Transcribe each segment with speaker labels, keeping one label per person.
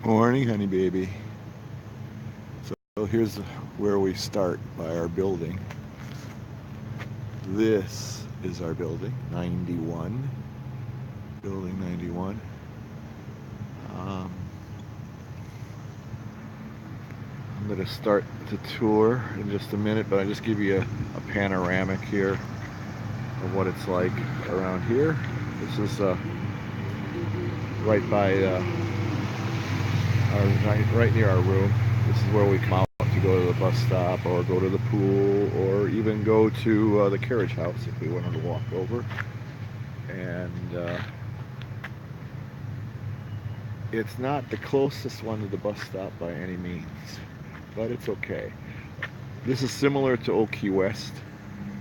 Speaker 1: Morning, honey baby. So here's where we start by our building. This is our building, 91. Building 91. Um, I'm going to start the tour in just a minute, but I'll just give you a panoramic here of what it's like around here. This is right by right near our room. This is where we come out to go to the bus stop or go to the pool or even go to the carriage house if we wanted to walk over. And it's not the closest one to the bus stop by any means, but it's okay. This is similar to Old Key West,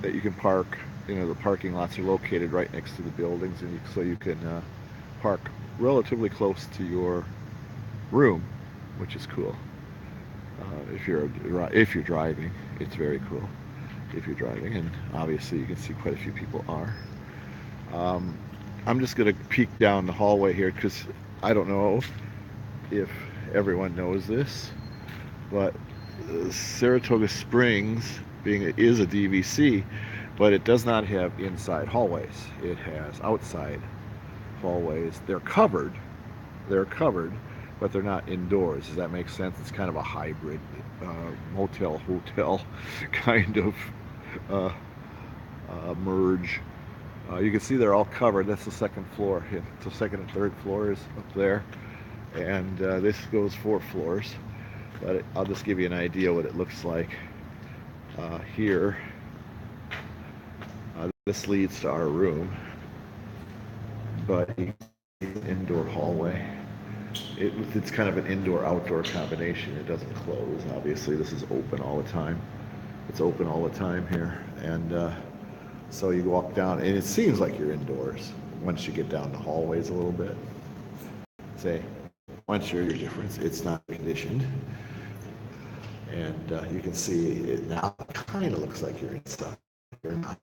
Speaker 1: that you can park. You know, the parking lots are located right next to the buildings, and so you can park relatively close to your room, which is cool. If you're driving, it's very cool. If you're driving, and obviously you can see quite a few people are. I'm just going to peek down the hallway here because I don't know if everyone knows this, but Saratoga Springs is a DVC, but it does not have inside hallways. It has outside hallways. They're covered, but they're not indoors. Does that make sense? It's kind of a hybrid motel hotel kind of merge. You can see they're all covered. That's the second floor. The second and third floor is up there, and this goes 4 floors. But I'll just give you an idea what it looks like here. This leads to our room, but it's an indoor hallway. It's kind of an indoor-outdoor combination. It doesn't close, obviously. This is open all the time. It's open all the time here, and so you walk down, and it seems like you're indoors once you get down the hallways a little bit. Say, once you're your difference, it's not conditioned. And you can see it now. It kind of looks like you're inside. You're not.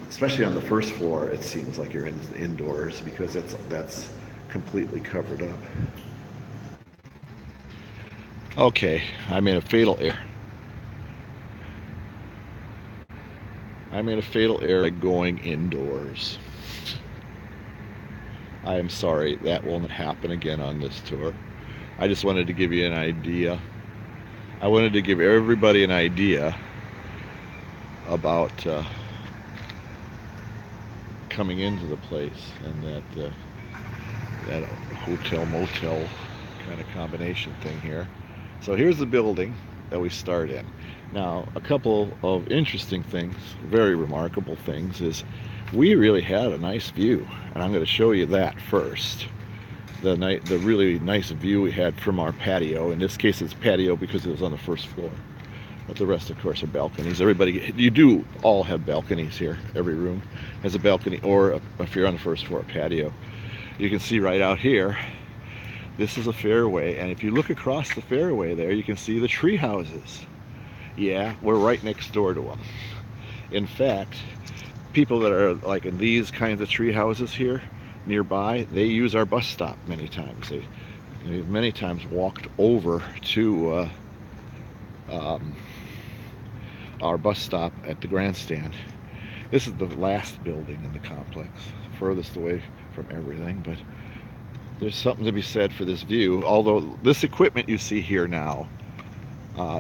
Speaker 1: Especially on the first floor, it seems like you're indoors because that's completely covered up. Okay, I'm in a fatal error. I'm in a fatal error going indoors. I am sorry, that won't happen again on this tour. I just wanted to give you an idea. I wanted to give everybody an idea about coming into the place and that hotel motel kind of combination thing here. So here's the building that we start in. Now, a couple of interesting things, very remarkable things, is we really had a nice view, and I'm going to show you that first. The really nice view we had from our patio. In this case, it's patio because it was on the first floor. But the rest, of course, are balconies. You do all have balconies here. Every room has a balcony, or if you're on the first floor, a patio. You can see right out here, this is a fairway, and if you look across the fairway there, you can see the tree houses. Yeah, we're right next door to them. In fact, people that are like in these kinds of tree houses here nearby, they use our bus stop many times. They've many times walked over to our bus stop at the Grandstand. This is the last building in the complex, furthest away from everything, but there's something to be said for this view. Although this equipment you see here now,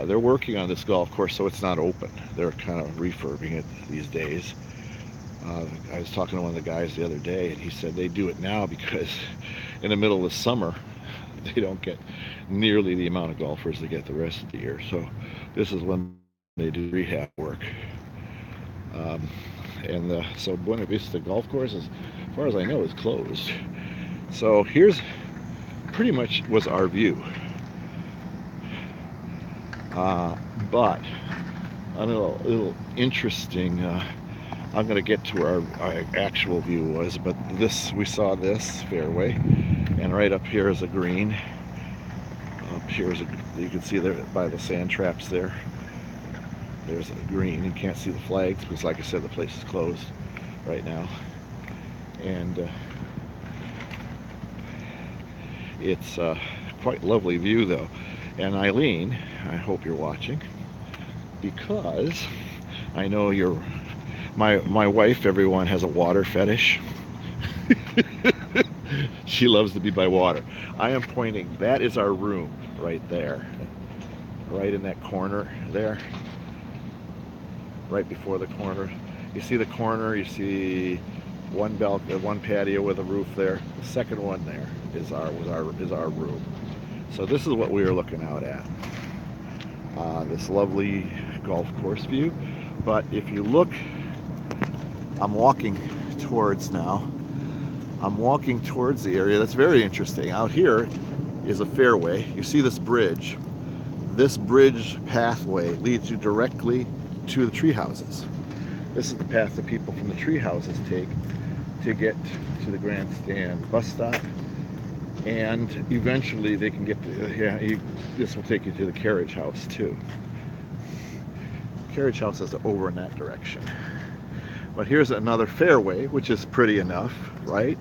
Speaker 1: they're working on this golf course so it's not open. They're kind of refurbing it these days. I was talking to one of the guys the other day, and he said they do it now because in the middle of the summer they don't get nearly the amount of golfers they get the rest of the year. So this is when they do rehab work. So Buena Vista Golf Course, as far as I know, is closed. So here's pretty much was our view. But a little interesting. I'm going to get to where our actual view was, but we saw this fairway, and right up here is a green. Up here you can see there by the sand traps there. There's a green. You can't see the flags because, like I said, the place is closed right now. And It's a quite lovely view though. And Eileen, I hope you're watching, because I know you're my wife, everyone has a water fetish. She loves to be by water. I am pointing, that is our room right there. Right in that corner there. Right before the corner. You see the corner, you see one patio with a roof there. The second one there is our room. So this is what we are looking out at. This lovely golf course view. But if you look, I'm walking towards now. I'm walking towards the area. That's very interesting. Out here is a fairway. You see this bridge. This bridge pathway leads you directly to the tree houses. This is the path that people from the tree houses take to get to the Grandstand bus stop, and eventually they can get to, this will take you to the carriage house too. Carriage house is over in that direction. But here's another fairway, which is pretty enough, right?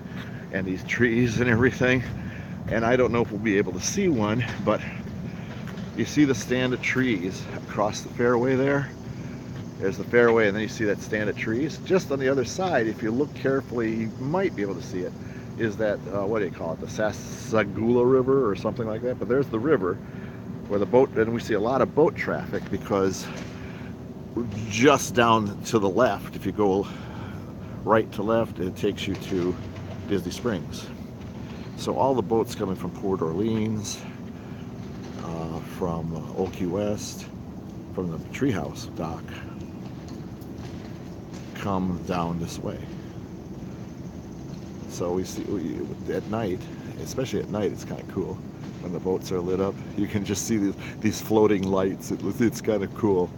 Speaker 1: And these trees and everything. And I don't know if we'll be able to see one, but you see the stand of trees across the fairway there? There's the fairway, and then you see that stand of trees. Just on the other side, if you look carefully, you might be able to see it, is that, what do you call it, the Sasagula River or something like that. But there's the river where the boat, and we see a lot of boat traffic because just down to the left, if you go right to left, it takes you to Disney Springs. So all the boats coming from Port Orleans, from Old Key West, from the treehouse dock, come down this way. So we see at night, especially at night, it's kind of cool when the boats are lit up. You can just see these floating lights. It's kind of cool.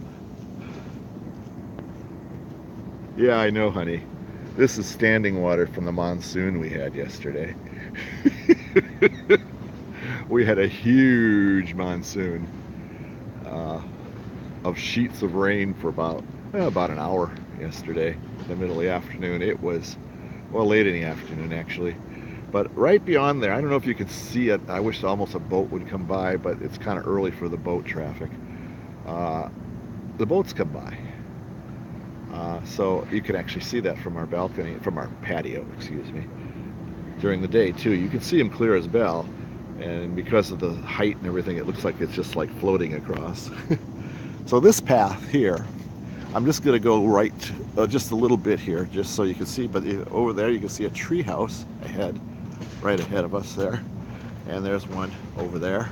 Speaker 1: Yeah, I know, honey. This is standing water from the monsoon we had yesterday. We had a huge monsoon of sheets of rain for about an hour yesterday, in the middle of the afternoon. It was, well, late in the afternoon actually. But right beyond there, I don't know if you can see it. I wish almost a boat would come by, but it's kind of early for the boat traffic. The boats come by. So you can actually see that from our balcony, from our patio, excuse me, during the day too. You can see them clear as bell, and because of the height and everything, it looks like it's just like floating across. So this path here, I'm just going to go right just a little bit here, just so you can see. But over there, you can see a tree house ahead, right ahead of us there, and there's one over there.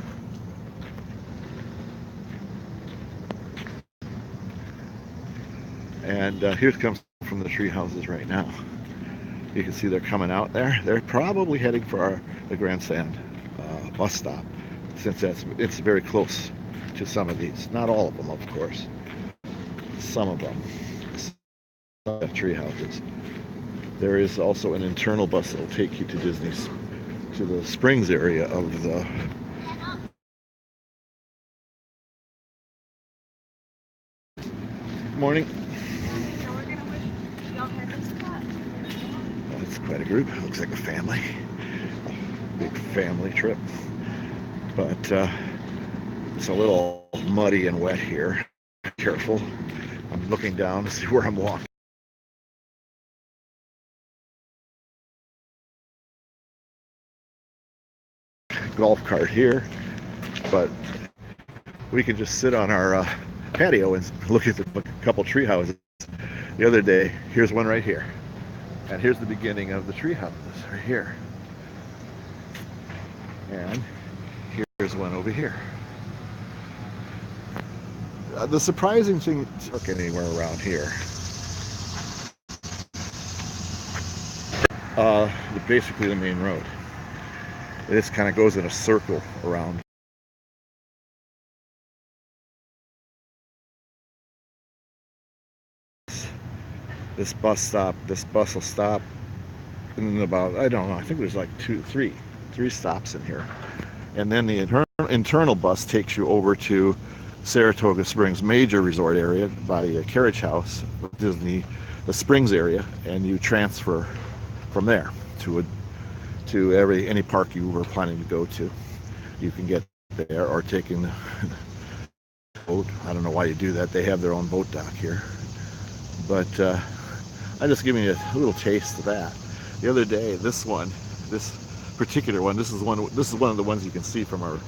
Speaker 1: And here it comes from the tree houses right now. You can see they're coming out there. They're probably heading for the Grandstand bus stop, since it's very close to some of these. Not all of them, of course. Some of them. Some have tree houses. There is also an internal bus that will take you to to the Springs area of the. Morning. It's quite a group. It looks like a family. Big family trip. But it's a little muddy and wet here. Careful. I'm looking down to see where I'm walking. Golf cart here, but we can just sit on our patio and look at a couple tree houses. The other day, here's one right here, and here's the beginning of the tree houses right here, and here's one over here. The surprising thing, look anywhere around here, basically the main road. This kind of goes in a circle around. This bus will stop in about, I don't know, I think there's like three stops in here. And then the internal bus takes you over to Saratoga Springs major resort area by a carriage house, Disney, the Springs area, and you transfer from there to to any park you were planning to go to. You can get there, or taking the boat. I don't know why you do that. They have their own boat dock here. But I'm just giving you a little taste of that. The other day, this particular one, this is one of the ones you can see from our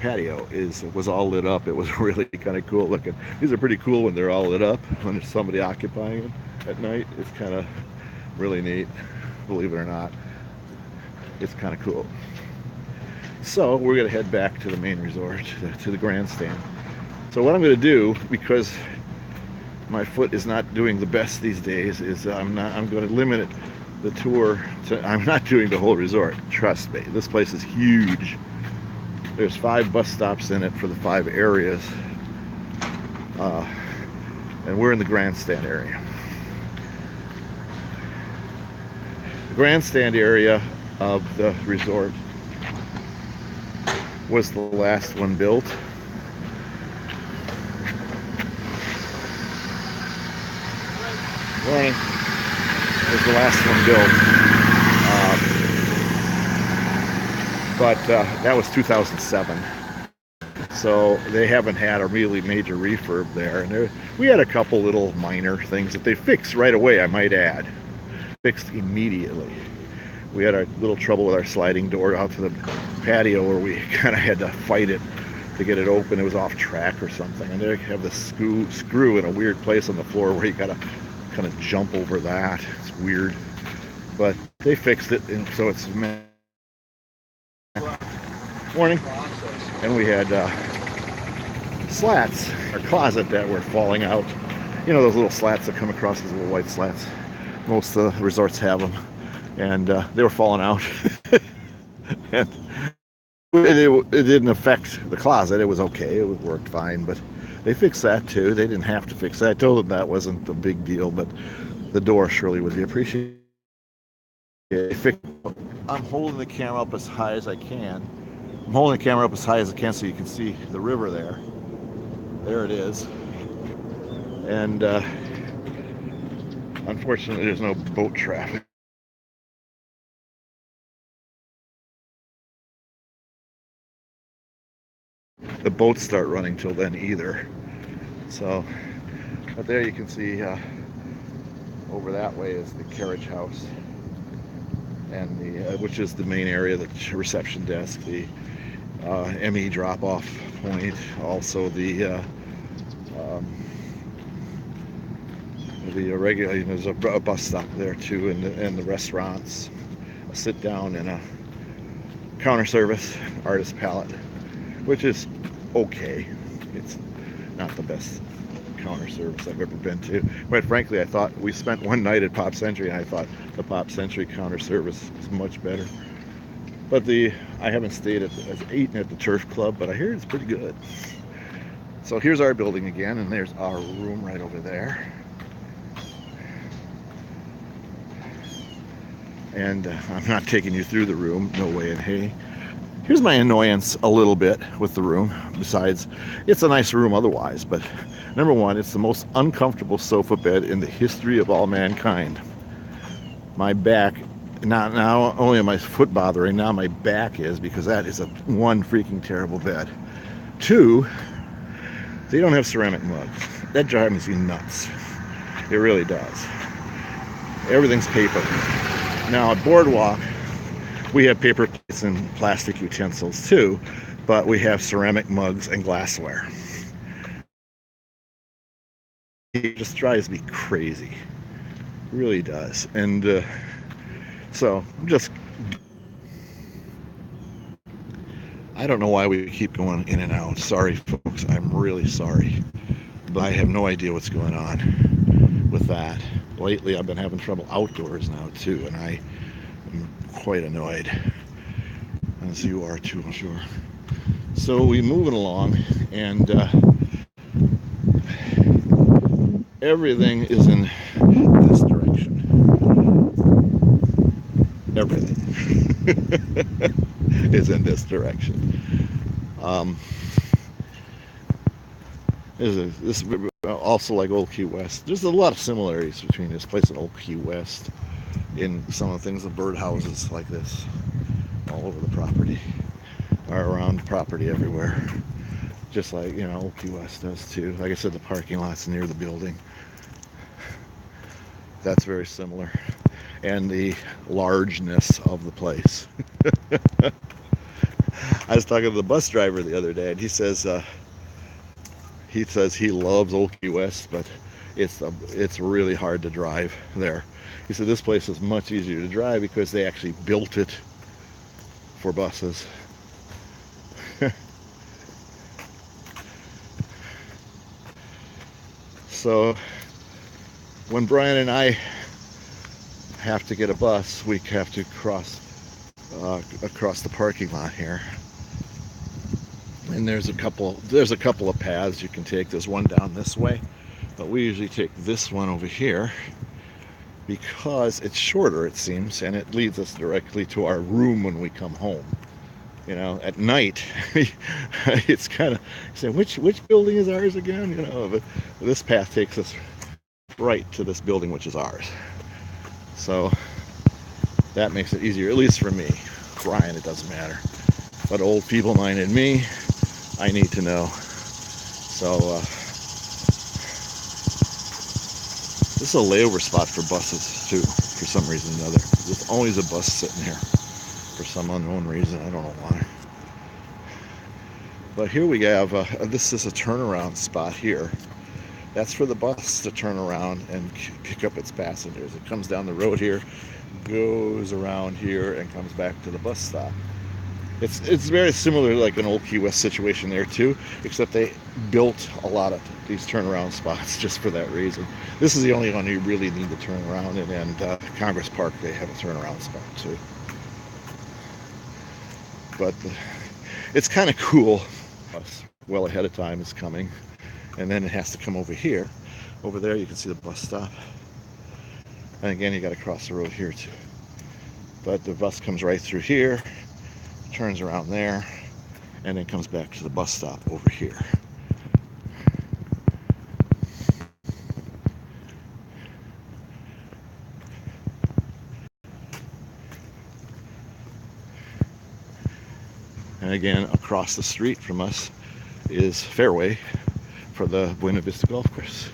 Speaker 1: patio, was all lit up. It was really kind of cool looking. These are pretty cool when they're all lit up, when there's somebody occupying them at night. It's kind of really neat, believe it or not. It's kind of cool. So we're going to head back to the main resort, to the Grandstand. So what I'm going to do, because my foot is not doing the best these days, is I'm going to limit the tour to, I'm not doing the whole resort. Trust me, this place is huge. There's 5 bus stops in it for the 5 areas, and we're in the Grandstand area. The Grandstand area of the resort was the last one built. Morning. Was the last one built, but that was 2007. So they haven't had a really major refurb there, and we had a couple little minor things that they fixed right away. I might add, fixed immediately. We had a little trouble with our sliding door out to the patio, where we kind of had to fight it to get it open. It was off track or something, and they have this screw in a weird place on the floor where you gotta kind of jump over that. It's weird, but they fixed it, and so it's morning. And we had slats, our closet, that were falling out. You know those little slats that come across, those little white slats. Most of the resorts have them. And they were falling out. And it didn't affect the closet. It was okay. It worked fine. But they fixed that too. They didn't have to fix that. I told them that wasn't a big deal, but the door surely would be appreciated. I'm holding the camera up as high as I can. I'm holding the camera up as high as I can so you can see the river there. There it is. And unfortunately, there's no boat traffic. The boats start running till then either. So, but there you can see over that way is the carriage house, and the which is the main area, the reception desk, the ME drop-off point, also the regular, you know, there's a bus stop there too, and the restaurants, a sit down, and a counter service, artist palette, which is okay. It's not the best counter service I've ever been to. Quite frankly, I thought, we spent one night at Pop Century, and I thought the Pop Century counter service is much better. But I haven't eaten at the Turf Club, but I hear it's pretty good. So here's our building again, and there's our room right over there. And I'm not taking you through the room, no way in hay. Here's my annoyance a little bit with the room. Besides, it's a nice room otherwise, but number one, it's the most uncomfortable sofa bed in the history of all mankind. My back, not only am my foot bothering, now my back is, because that is one freaking terrible bed. 2, they don't have ceramic mugs. That drives me nuts. It really does. Everything's paper. Now at Boardwalk, we have paper plates and plastic utensils too, but we have ceramic mugs and glassware. It just drives me crazy. It really does. And so I don't know why we keep going in and out. Sorry, folks. I'm really sorry. But I have no idea what's going on with that. Lately, I've been having trouble outdoors now too, and I am quite annoyed, as you are too, I'm sure. So we moving along, and everything is in this direction. Everything is in this direction. This also like Old Key West. There's a lot of similarities between this place and Old Key West. in some of the things, the birdhouses like this, all over the property, or around the property everywhere. Just like, Old Key West does too. Like I said, the parking lot's near the building. That's very similar. And the largeness of the place. I was talking to the bus driver the other day, and he says he loves Old Key West, but it's really hard to drive there. He said this place is much easier to drive because they actually built it for buses. So when Brian and I have to get a bus, we have to cross across the parking lot here. And there's a couple of paths you can take. There's one down this way, but we usually take this one over here because it's shorter, it seems, and it leads us directly to our room when we come home. At night, it's kind of saying, which building is ours again? But this path takes us right to this building, which is ours. So that makes it easier, at least for me. Brian, it doesn't matter. But old feeble-minded me, I need to know. So this is a layover spot for buses too, for some reason or another. There's always a bus sitting here for some unknown reason. I don't know why. But here we have, this is a turnaround spot here. That's for the bus to turn around and pick up its passengers. It comes down the road here, goes around here, and comes back to the bus stop. It's very similar to like an Old Key West situation there too, except they built a lot of these turnaround spots just for that reason. This is the only one you really need to turn around in, and Congress Park, they have a turnaround spot too. But it's kind of cool. Well ahead of time it's coming, and then it has to come over here. Over there you can see the bus stop, and again you got to cross the road here too. But the bus comes right through here, turns around there, and then comes back to the bus stop over here. And again, across the street from us is fairway for the Buena Vista Golf Course.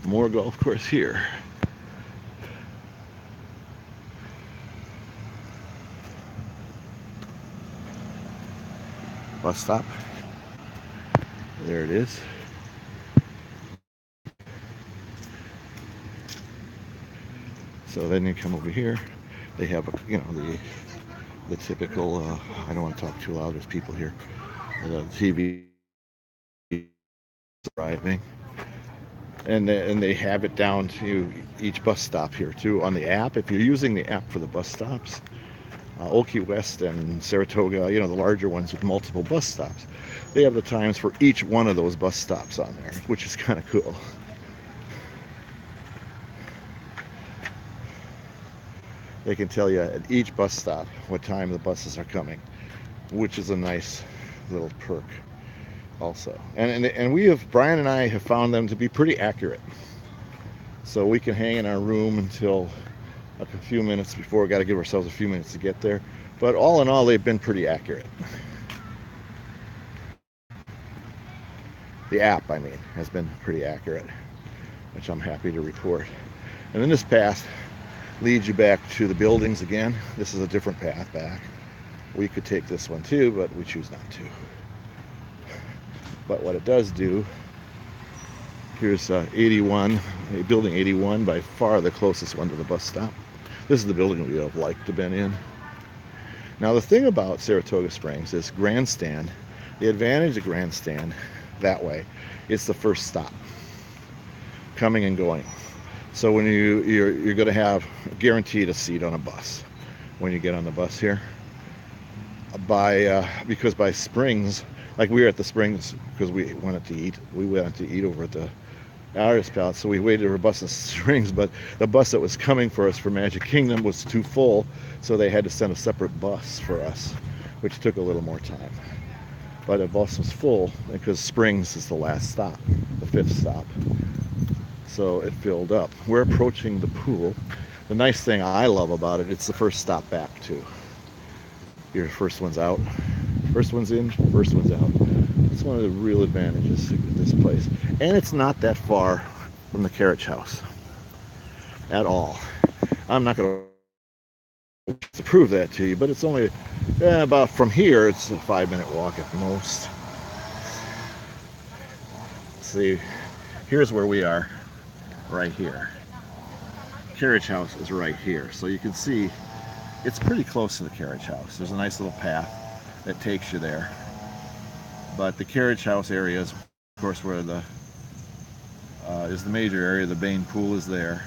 Speaker 1: More golf course here. Bus stop. There it is. So then you come over here. They have, the typical, I don't want to talk too loud, there's people here. The TV driving. And they have it down to each bus stop here too on the app. If you're using the app for the bus stops, Old Key West and Saratoga, the larger ones with multiple bus stops, they have the times for each one of those bus stops on there, which is kind of cool. They can tell you at each bus stop what time the buses are coming, which is a nice little perk also. And Brian and I have found them to be pretty accurate. So we can hang in our room until a few minutes before. We've got to give ourselves a few minutes to get there. But all in all, they've been pretty accurate. The app, has been pretty accurate, which I'm happy to report. And then this path leads you back to the buildings again. This is a different path back. We could take this one too, but we choose not to. But what it does do, here's 81, building 81, by far the closest one to the bus stop. This is the building we would have liked to have been in. Now the thing about Saratoga Springs is Grandstand, the advantage of Grandstand that way, it's the first stop, coming and going. So when you're going to have guaranteed a seat on a bus when you get on the bus here. Because by Springs, like we were at the Springs because we wanted to eat. We went to eat over at the Irish Palace, so we waited for a bus in Springs, but the bus that was coming for us for Magic Kingdom was too full, so they had to send a separate bus for us, which took a little more time. But the bus was full because Springs is the last stop, the fifth stop. So it filled up. We're approaching the pool. The nice thing I love about it, it's the first stop back too. Your first one's out, first one's in, first one's out. It's one of the real advantages of this place. And it's not that far from the carriage house at all. I'm not going to prove that to you, but it's only about from here, it's a 5-minute walk at most. See, here's where we are, right here. Carriage house is right here, so you can see it's pretty close to the carriage house. There's a nice little path that takes you there, but the carriage house area is, of course, where the is the major area. The main pool is there,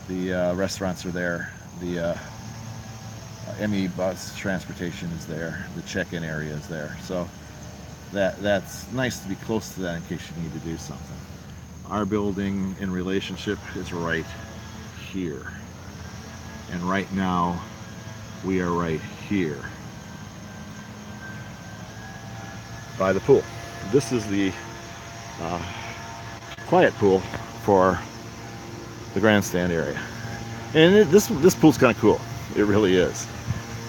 Speaker 1: the restaurants are there, the ME bus transportation is there, the check-in area is there, so that's nice to be close to that in case you need to do something. Our building in relationship is right here, and right now we are right here by the pool. This is the quiet pool for the grandstand area, and this pool's kind of cool. It really is.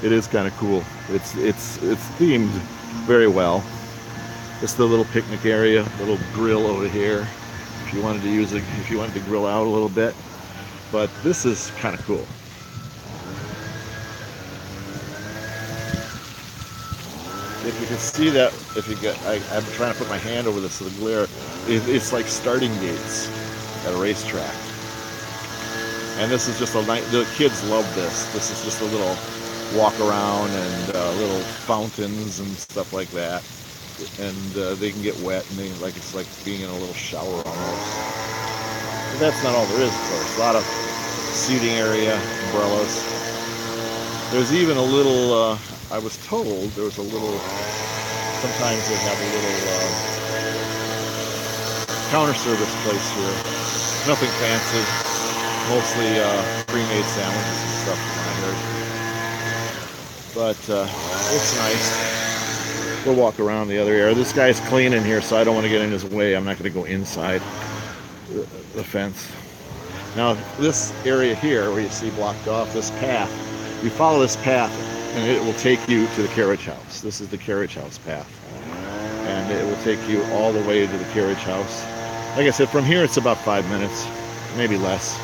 Speaker 1: It is kind of cool. It's themed very well. It's the little picnic area, little grill over here. If you wanted to use it, if you wanted to grill out a little bit, but this is kind of cool. If you can see that, if you get, I'm trying to put my hand over this, so the glare, it's like starting gates at a racetrack. And this is just a night. The kids love this. This is just a little walk around and little fountains and stuff like that. And they can get wet, and it's like being in a little shower almost. But that's not all there is, of course. A lot of seating area, umbrellas. There's even a little, I was told there was a little, sometimes they have a little counter service place here. Nothing fancy, mostly pre-made sandwiches and stuff from I heard. But it's nice. We'll walk around the other area. This guy's cleaning here, so I don't want to get in his way. I'm not going to go inside the fence. Now, this area here where you see blocked off, this path, you follow this path and it will take you to the carriage house. This is the carriage house path. And it will take you all the way to the carriage house. Like I said, from here it's about 5 minutes, maybe less.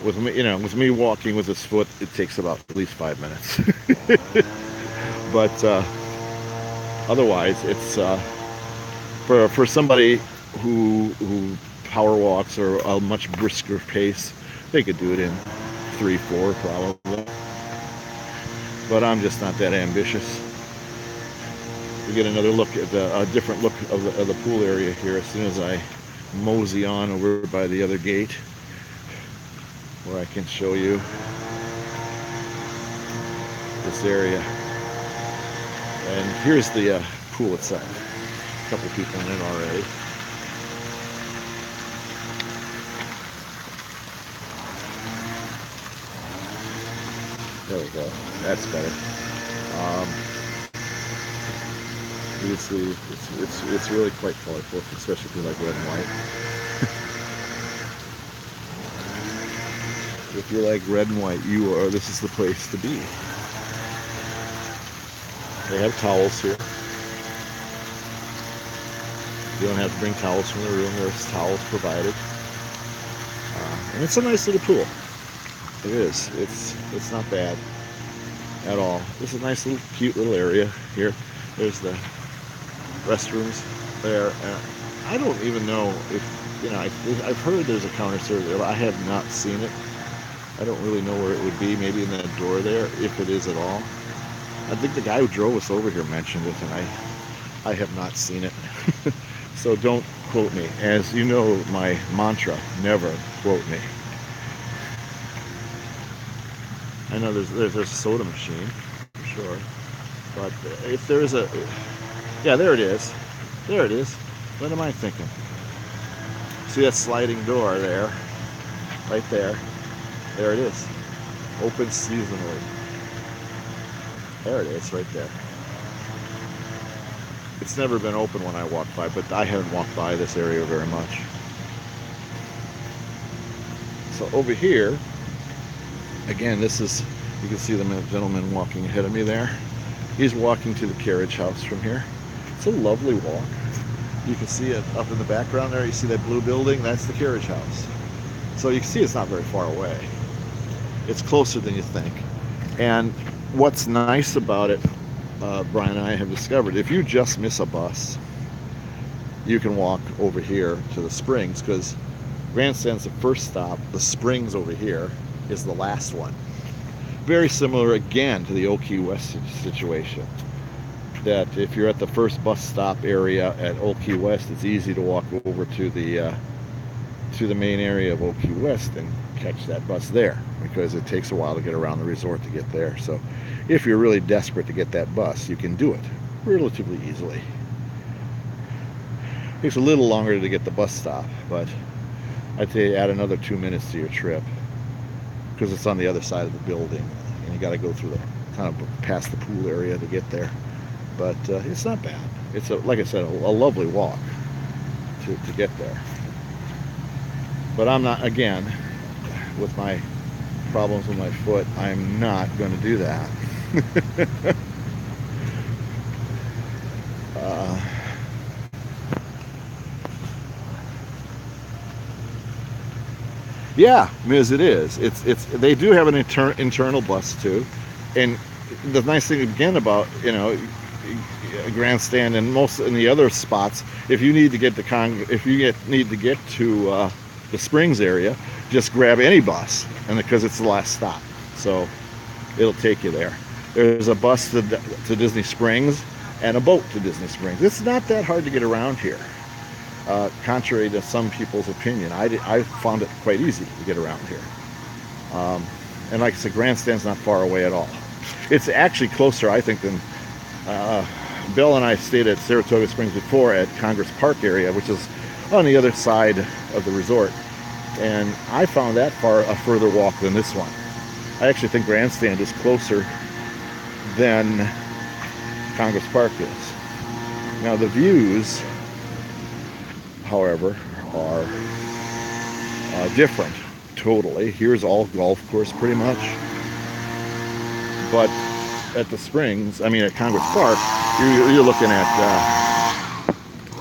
Speaker 1: With me, with me walking with this foot, it takes about at least 5 minutes. But otherwise, it's for somebody who power walks or a much brisker pace, they could do it in 3-4 probably. But I'm just not that ambitious. We get another look at a different look of the pool area here as soon as I mosey on over by the other gate, where I can show you this area. And here's the pool itself. A couple people in it already. There we go. That's better. You see, it's really quite colorful, especially if you like red and white. If you like red and white, this is the place to be. They have towels here. You don't have to bring towels from the room. There's towels provided. And it's a nice little pool. It is. It's not bad at all. It's a nice little, cute little area here. There's the restrooms there. I don't even know if, I've heard there's a counter service there, but I have not seen it. I don't really know where it would be. Maybe in that door there, if it is at all. I think the guy who drove us over here mentioned it, and I have not seen it. So don't quote me. As you know, my mantra, never quote me. I know there's a soda machine, for sure. But if there is yeah, there it is. There it is. What am I thinking? See that sliding door there? Right there. There it is. Open seasonally. There it is, right there. It's never been open when I walk by, but I haven't walked by this area very much. So over here, again, this is, you can see the gentleman walking ahead of me there. He's walking to the carriage house from here. It's a lovely walk. You can see it up in the background there. You see that blue building? That's the carriage house. So you can see it's not very far away. It's closer than you think. And what's nice about it, Brian and I have discovered, if you just miss a bus, you can walk over here to the Springs, because Grandstand's the first stop. The Springs over here is the last one. Very similar again to the Old Key West situation. That if you're at the first bus stop area at Old Key West, it's easy to walk over to the main area of Old Key West and catch that bus there, because it takes a while to get around the resort to get there. So if you're really desperate to get that bus, you can do it relatively easily. It takes a little longer to get the bus stop, but I'd say add another 2 minutes to your trip, because it's on the other side of the building and you got to go through the kind of past the pool area to get there. But it's not bad. It's like I said, a lovely walk to get there. But I'm not, again, with my problems with my foot, I'm not going to do that. Yeah, Ms. It is. It's they do have an internal bus too, and the nice thing again about, you know, Grandstand and most in the other spots, if you need to get need to get to the Springs area, just grab any bus, and because it's the last stop, so it'll take you there. There's a bus to Disney Springs and a boat to Disney Springs. It's not that hard to get around here. Contrary to some people's opinion, I found it quite easy to get around here. And like I said, Grandstand's not far away at all. It's actually closer, I think, than Bill and I stayed at Saratoga Springs before at Congress Park area, which is on the other side of the resort. And I found that a further walk than this one. I actually think Grandstand is closer than Congress Park is. Now the views, however, are different totally. Here's all golf course pretty much. But at the Springs, I mean at Congress Park, you're looking at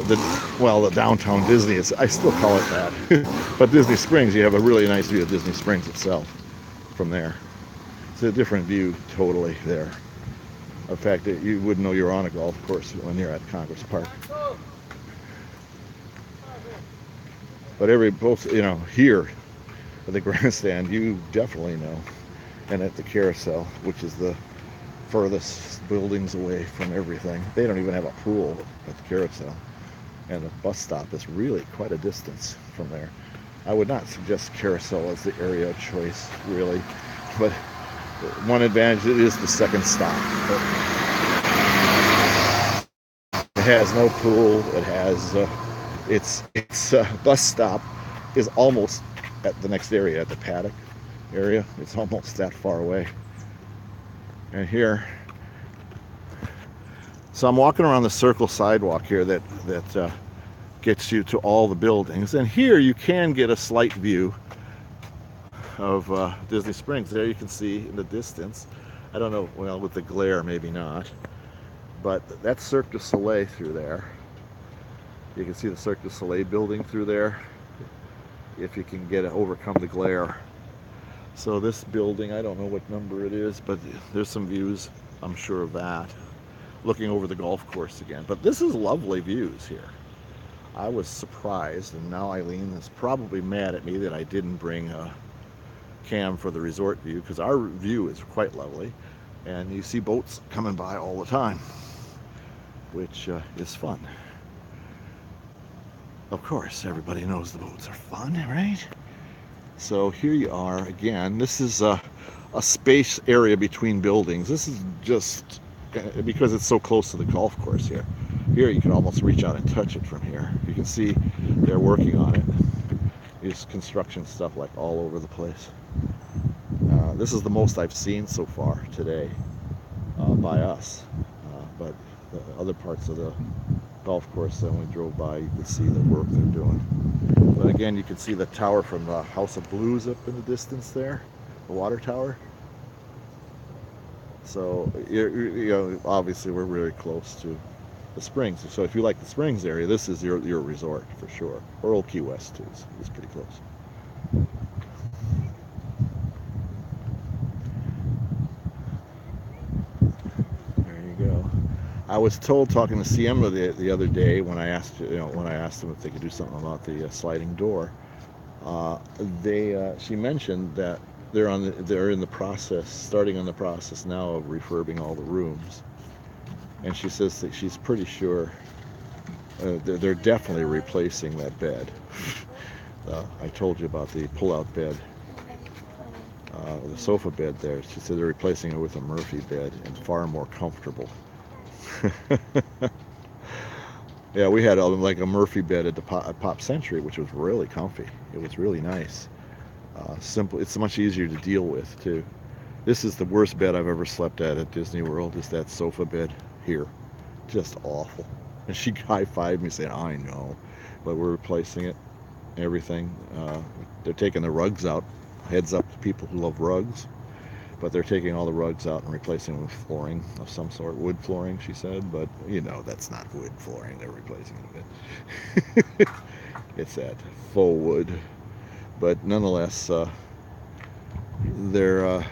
Speaker 1: the downtown Disney. I still call it that. But Disney Springs, you have a really nice view of Disney Springs itself from there. It's a different view totally there. In fact, you wouldn't know you're on a golf course when you're at Congress Park. But you know, here at the Grandstand, you definitely know. And at the carousel, which is the furthest buildings away from everything. They don't even have a pool at the carousel. And the bus stop is really quite a distance from there. I would not suggest carousel as the area of choice, really. But one advantage, it is the second stop. It has no pool. It has, its bus stop is almost at the next area, at the paddock area. It's almost that far away. And here, so I'm walking around the circle sidewalk here that gets you to all the buildings, and here you can get a slight view of Disney Springs. There you can see in the distance, I don't know, well, with the glare maybe not, but that's Cirque du Soleil through there. You can see the Cirque du Soleil building through there if you can overcome the glare. So this building, I don't know what number it is, but there's some views, I'm sure of that. Looking over the golf course again. But this is lovely views here. I was surprised, and now Eileen is probably mad at me that I didn't bring a cam for the resort view, because our view is quite lovely. And you see boats coming by all the time, which is fun. Of course, everybody knows the boats are fun, right? So here you are again. This is a space area between buildings. This is just because it's so close to the golf course here. Here you can almost reach out and touch it from here. You can see they're working on it. There's construction stuff like all over the place. This is the most I've seen so far today by us. But the other parts of the golf course that we drove by, you can see the work they're doing. But again, you can see the tower from the House of Blues up in the distance there. the water tower. So obviously we're really close to the Springs. So if you like the Springs area, this is your resort for sure. Or Old Key West too is pretty close. There you go. I was told talking to Siemma the other day when I asked them if they could do something about the sliding door. She mentioned that they're in the process, starting on the process now of refurbing all the rooms, and she says that she's pretty sure they're definitely replacing that bed. I told you about the pull-out bed, the sofa bed there. She said they're replacing it with a Murphy bed and far more comfortable. Yeah, we had like a Murphy bed at the Pop Century, which was really comfy. It was really nice. Simple. It's much easier to deal with too. This is the worst bed I've ever slept at Disney World. Is that sofa bed here? Just awful. And she high-fived me saying, "I know," but we're replacing it. Everything. They're taking the rugs out. Heads up to people who love rugs. But they're taking all the rugs out and replacing them with flooring of some sort. Wood flooring, she said, but that's not wood flooring they're replacing it with. It's that faux wood. But nonetheless, they're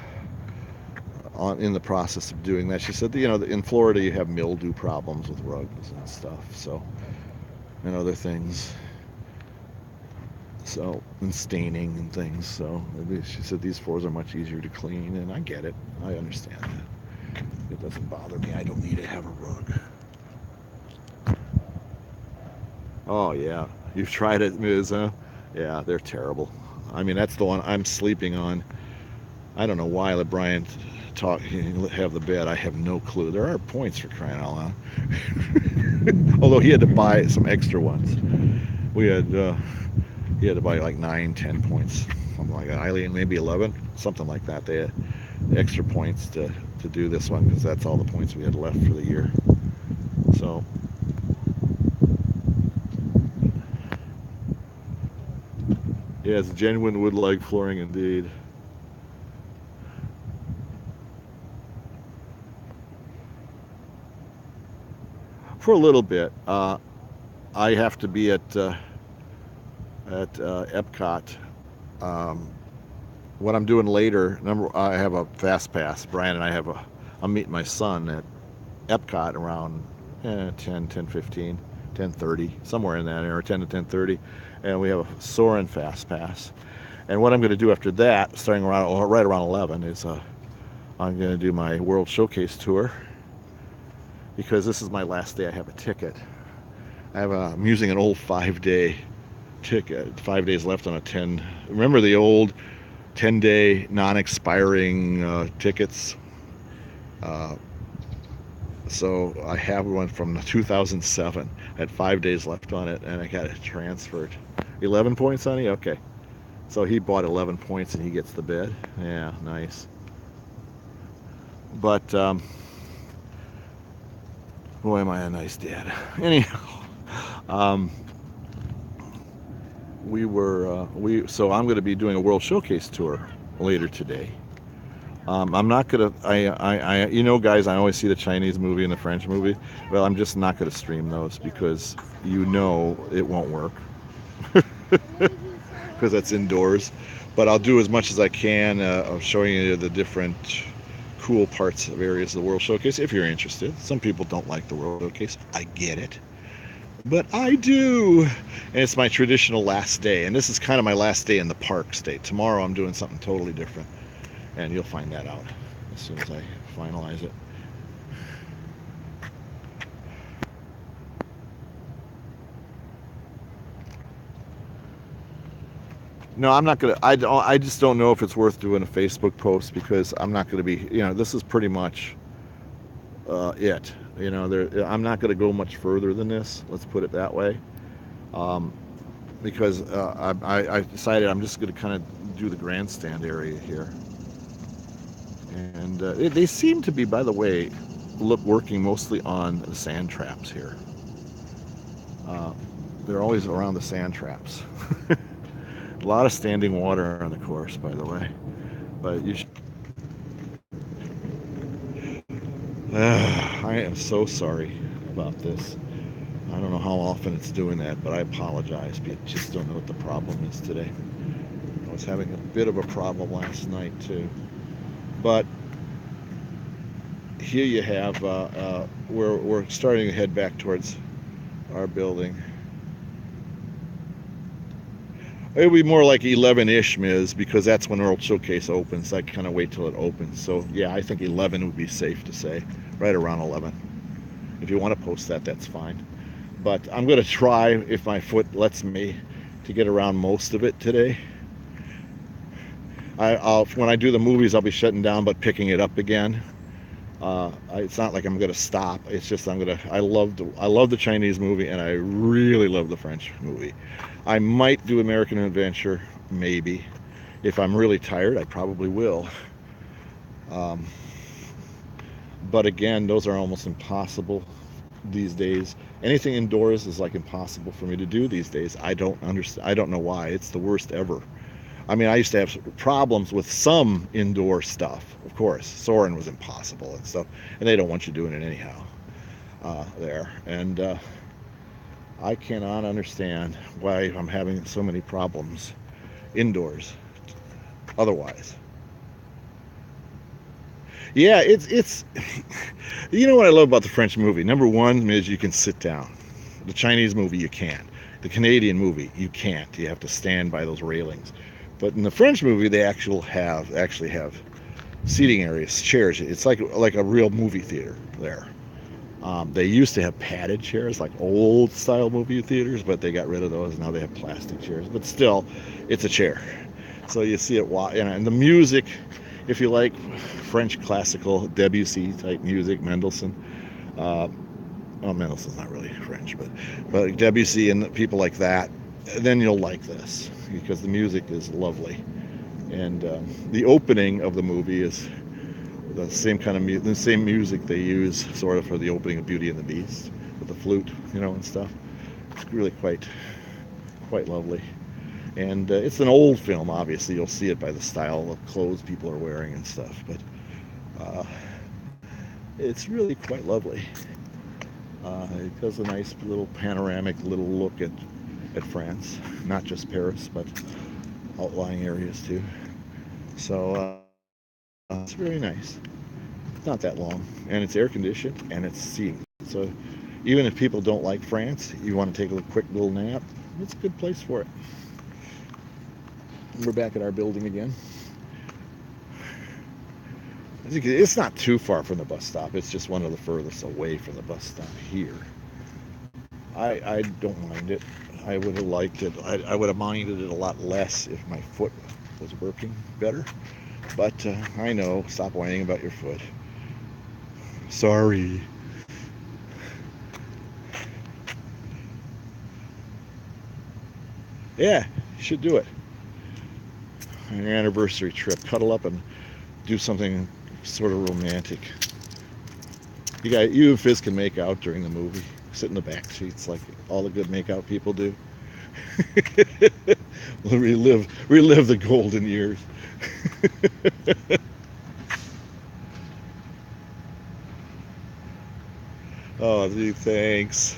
Speaker 1: in the process of doing that. She said, in Florida you have mildew problems with rugs and stuff, so, and other things. So, and staining and things. So she said these floors are much easier to clean, and I get it. I understand that. It doesn't bother me. I don't need to have a rug. Oh yeah, you've tried it, Ms. Huh? Yeah, they're terrible. I mean, that's the one I'm sleeping on. I don't know why let Brian have the bed. I have no clue. There are points, for crying out loud. Although he had to buy some extra ones. We had. He had to buy like 9, 10 points, something like that. Eileen, maybe 11, something like that. They had extra points to do this one because that's all the points we had left for the year. So, yeah, it's genuine wood-like flooring indeed. For a little bit, I have to be at Epcot. Um, what I'm doing later, I have a fast pass. Brian and I'm meeting my son at Epcot around 10:15, 10:30, somewhere in that area, 10 to 10:30, and we have a Soarin' fast pass. And what I'm going to do after that, starting right around 11, is I'm going to do my World Showcase tour because this is my last day I have a ticket. I'm using an old 5-day ticket, 5 days left on a 10. Remember the old 10-day non-expiring tickets? So I have one from 2007. I had 5 days left on it, and I got it transferred. 11 points, honey? Okay. So he bought 11 points, and he gets the bid. Yeah, nice. But, boy, am I a nice dad. Anyhow, so I'm going to be doing a World Showcase tour later today. I'm not gonna. Guys, I always see the Chinese movie and the French movie. Well, I'm just not gonna stream those because it won't work because that's indoors. But I'll do as much as I can of showing you the different cool parts of areas of the World Showcase if you're interested. Some people don't like the World Showcase. I get it. But I do. And it's my traditional last day. And this is kind of my last day in the park state. Tomorrow I'm doing something totally different. And you'll find that out as soon as I finalize it. No, I'm not gonna. I just don't know if it's worth doing a Facebook post because I'm not gonna be. This is pretty much it. I'm not gonna go much further than this. Let's put it that way. Because I decided I'm just gonna kind of do the grandstand area here. And they seem to be, by the way, working mostly on the sand traps here. They're always around the sand traps. A lot of standing water on the course, by the way. But you should, I am so sorry about this. I don't know how often it's doing that, but I apologize. I just don't know what the problem is today. I was having a bit of a problem last night too. But here you have, we're starting to head back towards our building. It would be more like 11-ish, Ms., because that's when World Showcase opens. I kind of wait till it opens. So, yeah, I think 11 would be safe to say. Right around 11. If you want to post that, that's fine. But I'm going to try, if my foot lets me, to get around most of it today. When I do the movies, I'll be shutting down but picking it up again. It's not like I'm going to stop. It's just I love the Chinese movie, and I really love the French movie. I might do American Adventure, maybe. If I'm really tired, I probably will. But again, those are almost impossible these days. Anything indoors is like impossible for me to do these days. I don't understand. I don't know why. It's the worst ever. I mean, I used to have problems with some indoor stuff. Of course, Soarin' was impossible and stuff, and they don't want you doing it anyhow there. And I cannot understand why I'm having so many problems indoors. Otherwise, yeah, it's. You know what I love about the French movie? Number one is you can sit down. The Chinese movie you can't. The Canadian movie you can't. You have to stand by those railings. But in the French movie, they actually have seating areas, chairs. It's like a real movie theater there. They used to have padded chairs, like old style movie theaters, but they got rid of those. Now they have plastic chairs. But still, it's a chair. So you see it, and the music, if you like French classical Debussy type music, Mendelssohn. Well, Mendelssohn's not really French, but Debussy and people like that, then you'll like this because the music is lovely. And the opening of the movie is the same kind of the same music they use sort of for the opening of Beauty and the Beast with the flute, and stuff. It's really quite lovely. And it's an old film, obviously. You'll see it by the style of clothes people are wearing and stuff. But it's really quite lovely. It does a nice little panoramic little look at France, not just Paris, but outlying areas too. So it's very nice. It's not that long, and it's air conditioned, and it's seating. So even if people don't like France, you want to take a quick little nap, it's a good place for it. We're back at our building again. It's not too far from the bus stop. It's just one of the furthest away from the bus stop here. I don't mind it. I would have liked it. I would have minded it a lot less if my foot was working better. But I know. Stop whining about your foot. Sorry. Yeah, you should do it. On your anniversary trip, cuddle up and do something sort of romantic. You and Fizz can make out during the movie. Sit in the back seats like all the good make out people do. We'll relive the golden years. Oh, gee, thanks.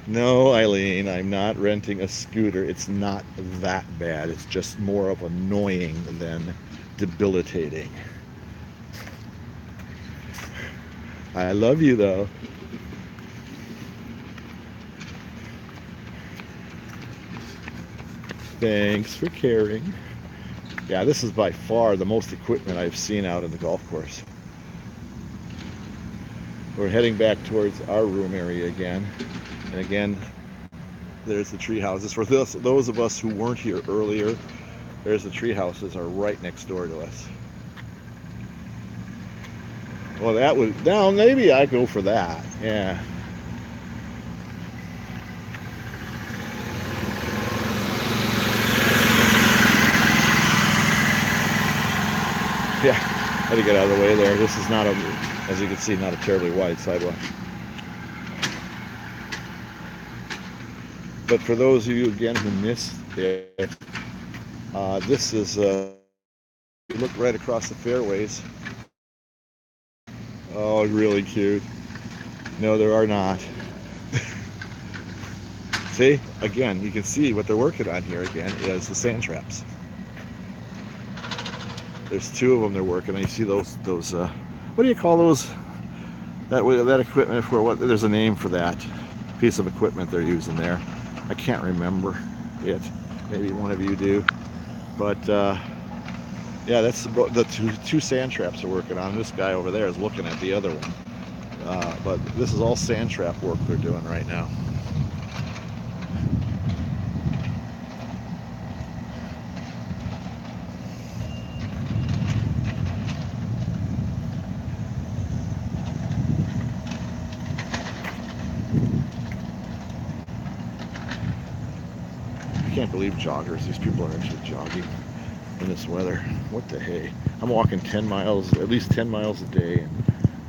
Speaker 1: No, Eileen, I'm not renting a scooter. It's not that bad. It's just more of annoying than debilitating. I love you, though. Thanks for caring. Yeah, this is by far the most equipment I've seen out in the golf course. We're heading back towards our room area again. And again, there's the tree houses. For those of us who weren't here earlier, there's the tree houses are right next door to us. Well, now maybe I go for that. Yeah. Yeah, had to get out of the way there. This is not as you can see, not a terribly wide sidewalk. But for those of you again who missed it, this is You look right across the fairways. Oh, really cute. No, there are not. See, again, you can see what they're working on here again is the sand traps. There's two of them they're working on. You see those what do you call those? That equipment for what? There's a name for that piece of equipment they're using there. I can't remember it. Maybe one of you do. But yeah, that's the two sand traps they're working on. This guy over there is looking at the other one. But this is all sand trap work they're doing right now. I can't believe joggers. These people are actually jogging in this weather. What the hey? I'm walking 10 miles, at least 10 miles a day, and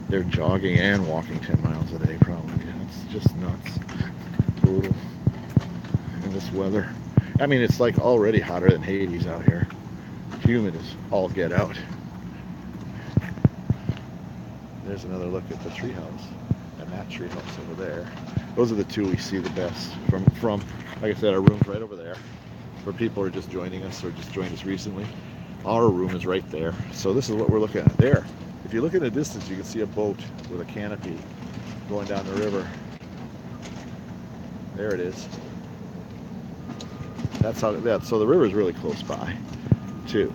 Speaker 1: they're jogging and walking 10 miles a day probably. It's just nuts. Brutal in this weather. I mean, it's like already hotter than Hades out here. Humid as all get out. There's another look at the treehouse, and that treehouse over there. Those are the two we see the best from like I said, our room's right over there. For people who are just joining us or just joined us recently, our room is right there. So this is what we're looking at there. If you look in the distance, you can see a boat with a canopy going down the river. There it is. That's how that. So the river is really close by, too.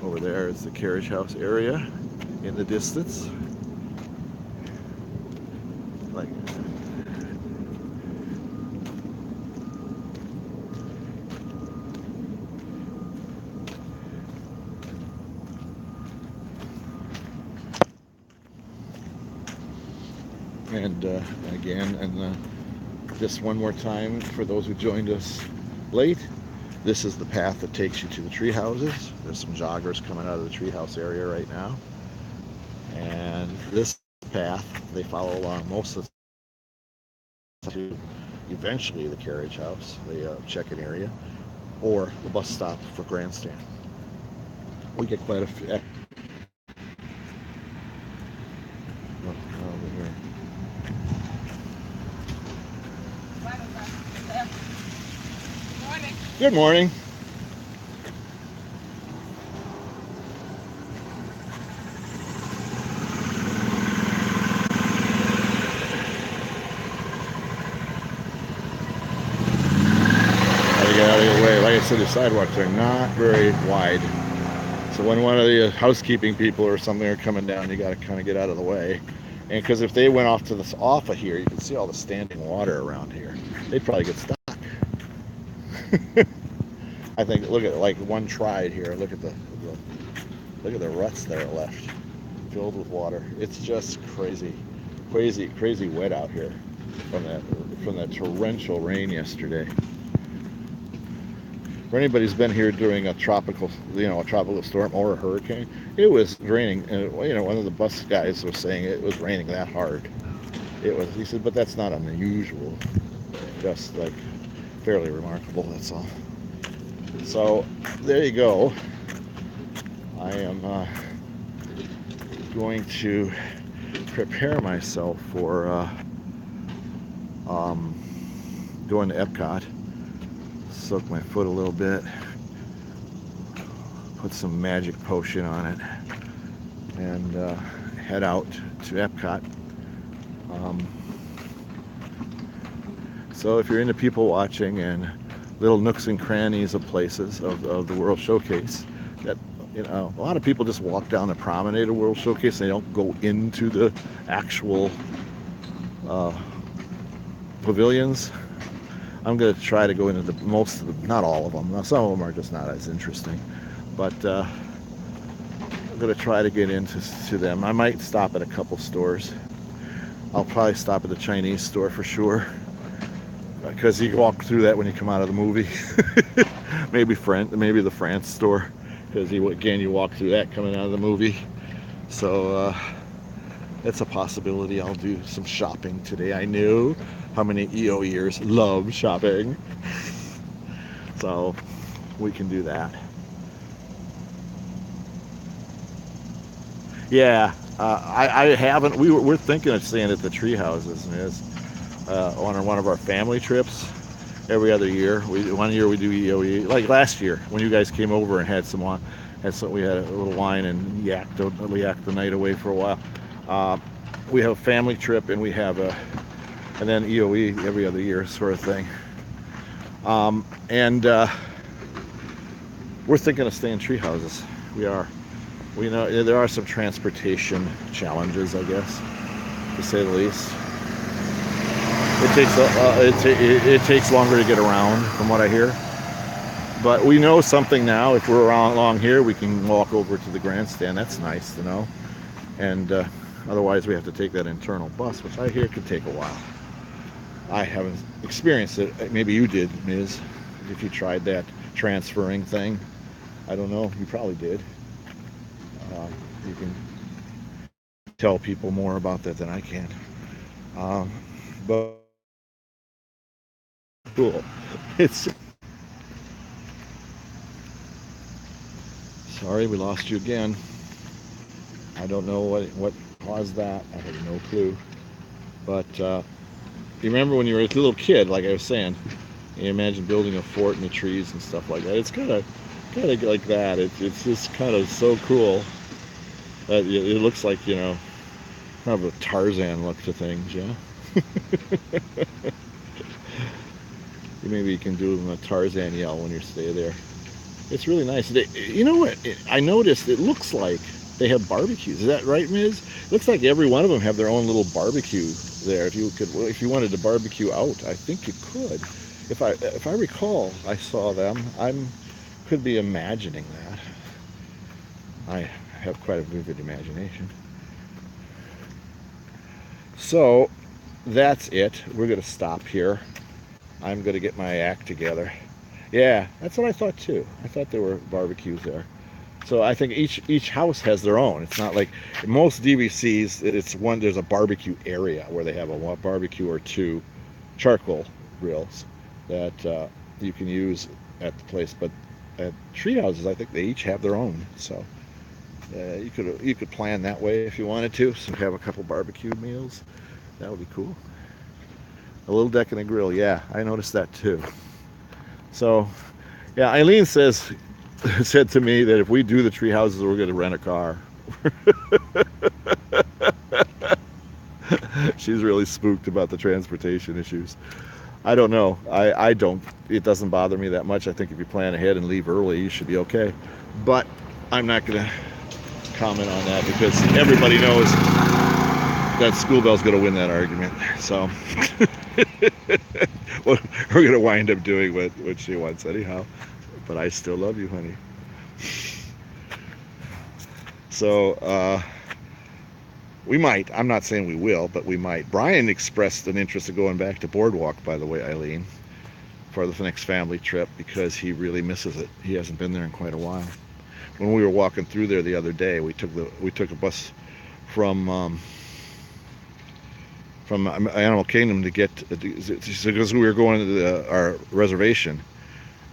Speaker 1: Over there is the carriage house area in the distance. Like and again, and just one more time for those who joined us late. This is the path that takes you to the tree houses. There's some joggers coming out of the treehouse area right now. And this path, they follow along most of the to eventually the carriage house, the check-in area, or the bus stop for Grandstand. We get quite a few. Over here. Good morning. Get out of your way. Like I said, the sidewalks are not very wide. So when one of the housekeeping people or something are coming down, you got to kind of get out of the way. And because if they went off of here, you can see all the standing water around here. They'd probably get stuck. I think. Look at like one tried here. Look at the ruts that are left, filled with water. It's just crazy wet out here from that torrential rain yesterday. For anybody who's been here during a tropical storm or a hurricane, it was raining. And one of the bus guys was saying it was raining that hard. He said, but that's not unusual. Just like fairly remarkable. That's all. So there you go. I am going to prepare myself for going to Epcot. Soak my foot a little bit, put some magic potion on it, and head out to Epcot. So if you're into people watching and little nooks and crannies of places of the World Showcase, that a lot of people just walk down the promenade of World Showcase. They don't go into the actual pavilions. I'm going to try to go into most of them, not all of them. Now, some of them are just not as interesting, but I'm going to try to get into them. I might stop at a couple stores. I'll probably stop at the Chinese store for sure, because you can walk through that when you come out of the movie. maybe the France store, because you walk through that coming out of the movie. So That's a possibility. I'll do some shopping today. I knew how many EO ears love shopping, so we can do that. Yeah, I haven't. We're thinking of staying at the tree houses, and is on one of our family trips every other year. One year we do EOE, like last year when you guys came over and had some wine, we had a little wine and yacked the night away for a while. Uh, we have a family trip and we have and then EOE every other year sort of thing. And we're thinking of staying tree houses. We are. We know there are some transportation challenges, I guess, to say the least. It takes longer to get around, from what I hear. But we know something now. If we're along here, we can walk over to the Grandstand. That's nice to know. And otherwise, we have to take that internal bus, which I hear could take a while. I haven't experienced it. Maybe you did, Ms. If you tried that transferring thing. I don't know. You probably did. You can tell people more about that than I can. But cool. It's sorry we lost you again. I don't know what caused that. I have no clue. But you remember when you were a little kid, like I was saying, you imagine building a fort in the trees and stuff like that. It's kind of like that. It's just kind of so cool. It looks like, kind of a Tarzan look to things, Maybe you can do a Tarzan yell when you stay there. It's really nice. You know what? I noticed it looks like they have barbecues. Is that right, Ms.? It looks like every one of them have their own little barbecue there. If you wanted to barbecue out, I think you could. If I recall, I saw them. Could be imagining that. I have quite a vivid imagination. So that's it. We're going to stop here. I'm going to get my act together. Yeah, that's what I thought too. I thought there were barbecues there. So I think each house has their own. It's not like most DVCs. There's a barbecue area where they have a barbecue or two charcoal grills that you can use at the place. But at tree houses, I think they each have their own. So you could plan that way if you wanted to. So have a couple barbecue meals. That would be cool. A little deck and a grill. Yeah, I noticed that too. So, yeah, Eileen said to me that if we do the tree houses, we're going to rent a car. She's really spooked about the transportation issues. I don't know. I don't. It doesn't bother me that much. I think if you plan ahead and leave early, you should be okay. But I'm not going to comment on that because everybody knows that School Bell's going to win that argument. So well, we're going to wind up doing what she wants anyhow. But I still love you, honey. So we might. I'm not saying we will, but we might. Brian expressed an interest in going back to Boardwalk, by the way, Eileen, for the next family trip because he really misses it. He hasn't been there in quite a while. When we were walking through there the other day, we took a bus from Animal Kingdom to get because we were going to our reservation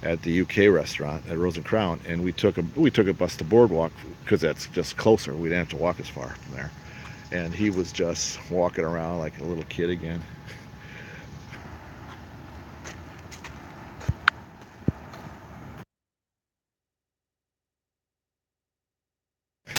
Speaker 1: at the UK restaurant at Rose and Crown, and we took a bus to Boardwalk because that's just closer. We didn't have to walk as far from there. And he was just walking around like a little kid again.